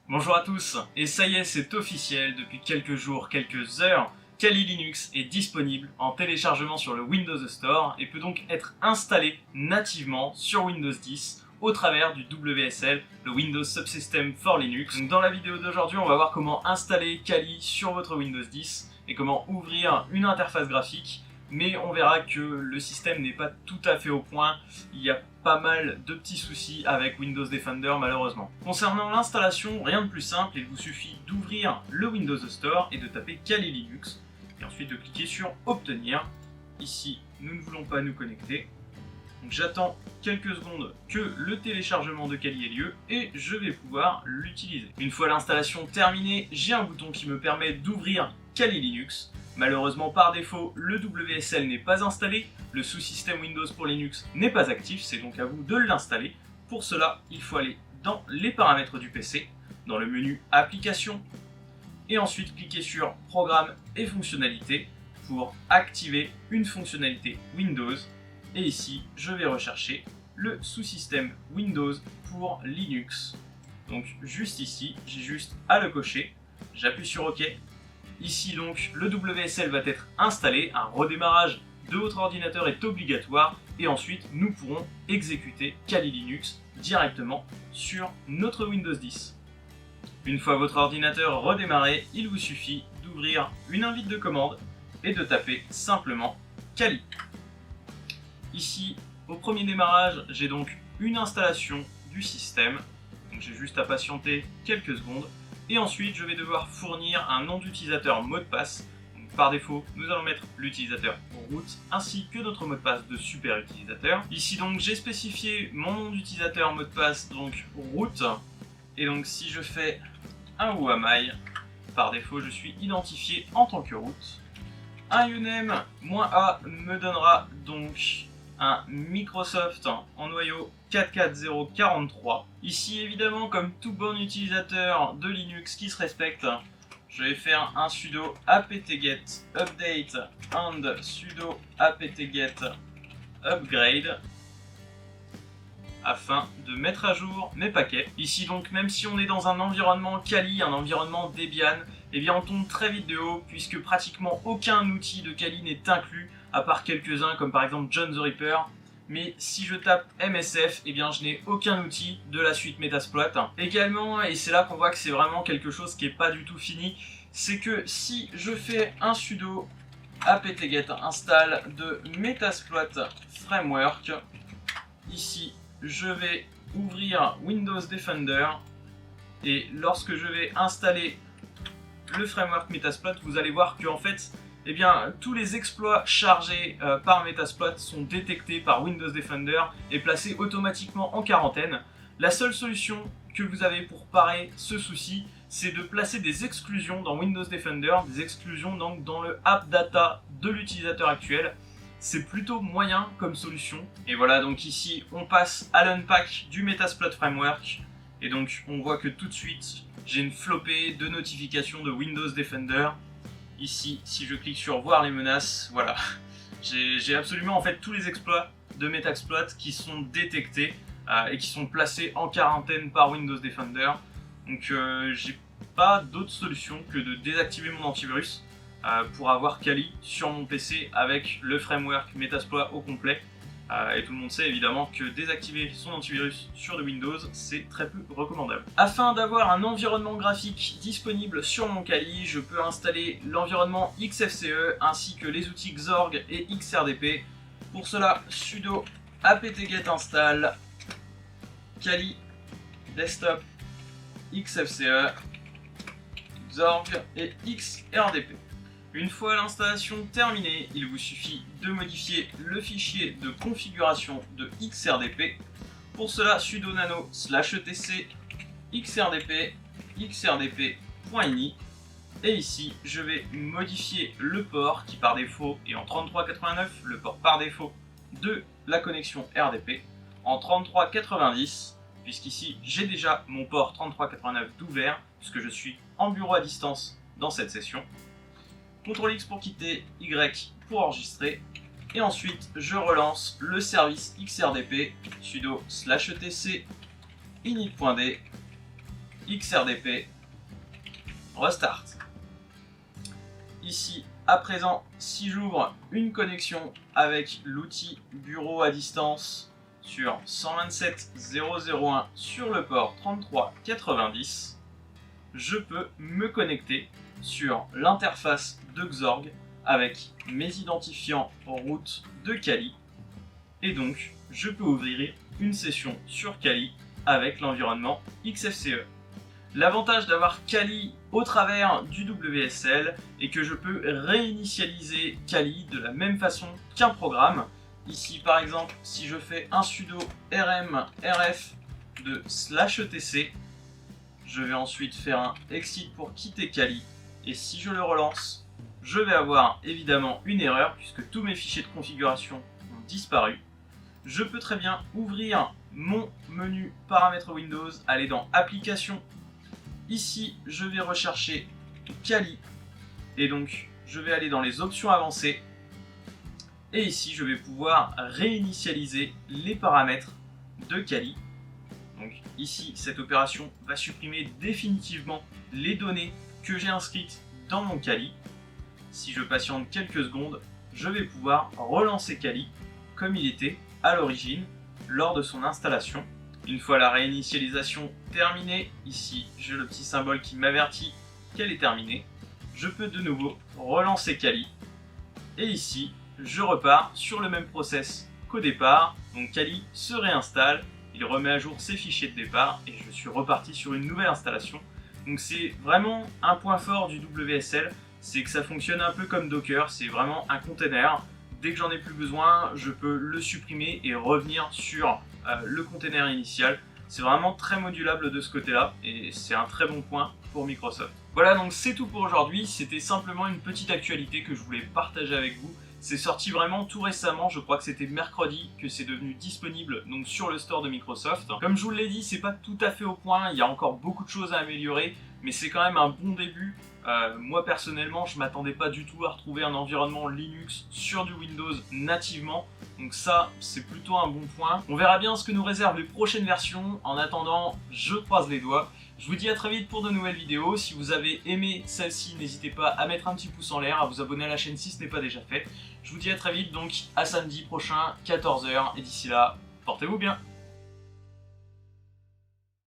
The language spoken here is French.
Bonjour à tous, et ça y est, c'est officiel, depuis quelques jours, quelques heures, Kali Linux est disponible en téléchargement sur le Windows Store et peut donc être installé nativement sur Windows 10 au travers du WSL, le Windows Subsystem for Linux. Donc dans la vidéo d'aujourd'hui, on va voir comment installer Kali sur votre Windows 10 et comment ouvrir une interface graphique. Mais on verra que le système n'est pas tout à fait au point, il y a pas mal de petits soucis avec Windows Defender malheureusement. Concernant l'installation, rien de plus simple, il vous suffit d'ouvrir le Windows Store et de taper Kali Linux, et ensuite de cliquer sur Obtenir. Ici, nous ne voulons pas nous connecter, donc j'attends quelques secondes que le téléchargement de Kali ait lieu et je vais pouvoir l'utiliser. Une fois l'installation terminée, j'ai un bouton qui me permet d'ouvrir Kali Linux. Malheureusement, par défaut, le WSL n'est pas installé, le sous-système Windows pour Linux n'est pas actif, c'est donc à vous de l'installer. Pour cela, il faut aller dans les paramètres du PC, dans le menu Applications, et ensuite cliquer sur Programmes et fonctionnalités pour activer une fonctionnalité Windows. Et ici, je vais rechercher le sous-système Windows pour Linux. Donc juste ici, j'ai juste à le cocher, j'appuie sur OK. Ici donc, le WSL va être installé, un redémarrage de votre ordinateur est obligatoire et ensuite nous pourrons exécuter Kali Linux directement sur notre Windows 10. Une fois votre ordinateur redémarré, il vous suffit d'ouvrir une invite de commande et de taper simplement Kali. Ici, au premier démarrage, j'ai donc une installation du système, donc j'ai juste à patienter quelques secondes. Et ensuite, je vais devoir fournir un nom d'utilisateur mot de passe. Donc, par défaut, nous allons mettre l'utilisateur root ainsi que notre mot de passe de super utilisateur. Ici donc, j'ai spécifié mon nom d'utilisateur mot de passe, donc root. Et donc, si je fais un whoami, par défaut, je suis identifié en tant que root. Un uname-a me donnera donc un Microsoft en noyau 44043. Ici, évidemment, comme tout bon utilisateur de Linux qui se respecte, je vais faire un sudo apt-get update and sudo apt-get upgrade afin de mettre à jour mes paquets. Ici donc, même si on est dans un environnement Kali, un environnement Debian, eh bien on tombe très vite de haut puisque pratiquement aucun outil de Kali n'est inclus à part quelques-uns comme par exemple John the Ripper. Mais si je tape MSF, eh bien je n'ai aucun outil de la suite Metasploit. Également, et c'est là qu'on voit que c'est vraiment quelque chose qui n'est pas du tout fini, c'est que si je fais un sudo apt-get install de Metasploit Framework, ici je vais ouvrir Windows Defender et lorsque je vais installer le framework Metasploit, vous allez voir que en fait, eh bien, tous les exploits chargés par Metasploit sont détectés par Windows Defender et placés automatiquement en quarantaine. La seule solution que vous avez pour parer ce souci, c'est de placer des exclusions dans Windows Defender, des exclusions donc dans le app data de l'utilisateur actuel. C'est plutôt moyen comme solution. Et voilà, donc ici, on passe à l'unpack du Metasploit Framework. Et donc, on voit que tout de suite, j'ai une flopée de notifications de Windows Defender. Ici, si je clique sur voir les menaces, voilà, j'ai absolument en fait tous les exploits de Metasploit qui sont détectés et qui sont placés en quarantaine par Windows Defender. Donc j'ai pas d'autre solution que de désactiver mon antivirus pour avoir Kali sur mon PC avec le framework Metasploit au complet. Et tout le monde sait évidemment que désactiver son antivirus sur de Windows, c'est très peu recommandable. Afin d'avoir un environnement graphique disponible sur mon Kali, je peux installer l'environnement XFCE ainsi que les outils Xorg et XRDP. Pour cela, sudo apt-get install Kali desktop XFCE Xorg et XRDP. Une fois l'installation terminée, il vous suffit de modifier le fichier de configuration de XRDP. Pour cela, sudo nano /etc xrdp xrdp.ini et ici je vais modifier le port qui par défaut est en 3389, le port par défaut de la connexion RDP, en 3390 puisqu'ici j'ai déjà mon port 3389 d'ouvert puisque je suis en bureau à distance dans cette session. CTRL X pour quitter, Y pour enregistrer, et ensuite je relance le service XRDP, sudo /etc init.d XRDP, restart. Ici, à présent, si j'ouvre une connexion avec l'outil bureau à distance sur 127.0.0.1 sur le port 3390, je peux me connecter sur l'interface de Xorg avec mes identifiants route de Kali, et donc je peux ouvrir une session sur Kali avec l'environnement XFCE. L'avantage d'avoir Kali au travers du WSL est que je peux réinitialiser Kali de la même façon qu'un programme. Ici par exemple, si je fais un sudo rm rf de /etc, je vais ensuite faire un exit pour quitter Kali, et si je le relance, je vais avoir évidemment une erreur puisque tous mes fichiers de configuration ont disparu. Je peux très bien ouvrir mon menu paramètres Windows, aller dans Applications. Ici, je vais rechercher Kali, et donc je vais aller dans les options avancées, et ici je vais pouvoir réinitialiser les paramètres de Kali. Donc ici, cette opération va supprimer définitivement les données que j'ai inscrites dans mon Kali. Si je patiente quelques secondes, je vais pouvoir relancer Kali comme il était à l'origine lors de son installation. Une fois la réinitialisation terminée, ici j'ai le petit symbole qui m'avertit qu'elle est terminée. Je peux de nouveau relancer Kali, et ici je repars sur le même process qu'au départ. Donc Kali se réinstalle, il remet à jour ses fichiers de départ et je suis reparti sur une nouvelle installation. Donc c'est vraiment un point fort du WSL, c'est que ça fonctionne un peu comme Docker, c'est vraiment un container. Dès que j'en ai plus besoin, je peux le supprimer et revenir sur le container initial. C'est vraiment très modulable de ce côté-là et c'est un très bon point pour Microsoft. Voilà, donc c'est tout pour aujourd'hui. C'était simplement une petite actualité que je voulais partager avec vous. C'est sorti vraiment tout récemment, je crois que c'était mercredi que c'est devenu disponible donc sur le store de Microsoft. Comme je vous l'ai dit, c'est pas tout à fait au point, il y a encore beaucoup de choses à améliorer, mais c'est quand même un bon début. Moi personnellement, je m'attendais pas du tout à retrouver un environnement Linux sur du Windows nativement, donc ça c'est plutôt un bon point. On verra bien ce que nous réservent les prochaines versions. En attendant, je croise les doigts. Je vous dis à très vite pour de nouvelles vidéos. Si vous avez aimé celle-ci, n'hésitez pas à mettre un petit pouce en l'air, à vous abonner à la chaîne si ce n'est pas déjà fait. Je vous dis à très vite, donc à samedi prochain, 14 h, et d'ici là, portez-vous bien.